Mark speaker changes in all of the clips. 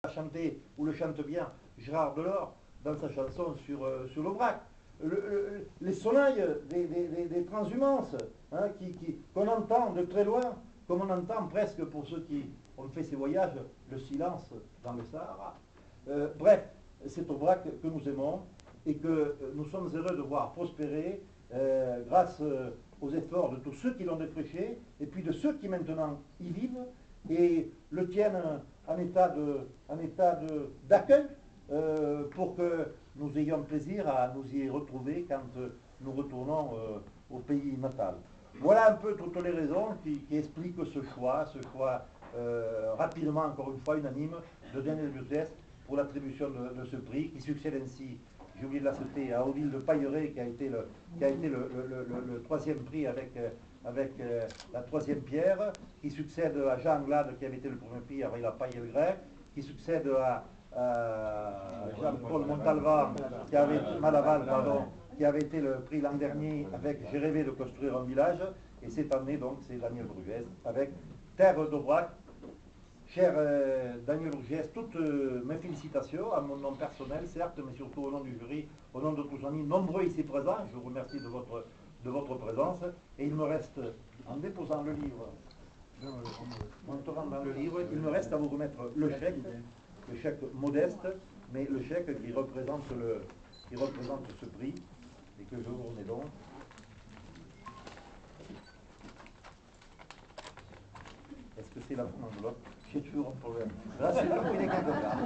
Speaker 1: chanté, ou le chante bien, Gérard Delors, dans sa chanson sur l'Aubrac. Les sonnailles des transhumances, hein, qu'on entend de très loin, comme on entend presque pour ceux qui ont fait ces voyages, le silence dans le Sahara. Bref, c'est Aubrac que nous aimons et que nous sommes heureux de voir prospérer grâce aux efforts de tous ceux qui l'ont défriché et puis de ceux qui maintenant y vivent et le tiennent en état d'accueil pour que nous ayons plaisir à nous y retrouver quand nous retournons au pays natal. Voilà un peu toutes les raisons qui expliquent ce choix rapidement, encore une fois, unanime, de Daniel Burgess pour l'attribution de ce prix, qui succède ainsi, j'ai oublié de la citer, à Odile de Pailleret, qui a été le troisième prix avec la troisième pierre, qui succède à Jean Anglade, qui avait été le premier prix avec la paille et le grès, qui succède à Jean-Paul Montalvan, Malaval, pardon, qui avait été le prix l'an dernier avec J'ai rêvé de construire un village, et cette année donc c'est Daniel Burgess avec Terre d'Aubrac. Cher Daniel Burgess, toutes mes félicitations à mon nom personnel, certes, mais surtout au nom du jury, au nom de tous amis nombreux ici présents. Je vous remercie de votre présence. Et il me reste, en déposant le livre, en entrant dans le livre, il me reste à vous remettre le chèque modeste, mais le chèque qui représente ce prix, et que je vous remets donc. Est-ce que c'est la bonne enveloppe? J'ai toujours un problème. Là, c'est là où il est quelque part.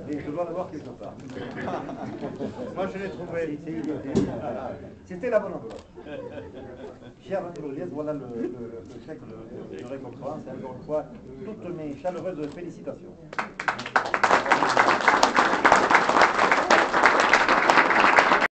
Speaker 1: Et je dois l'avoir quelque part. Moi, je l'ai trouvé. C'était la bonne enveloppe. Cher Daniel Burgess, voilà le chèque de récompense. Et encore une fois, toutes mes chaleureuses félicitations.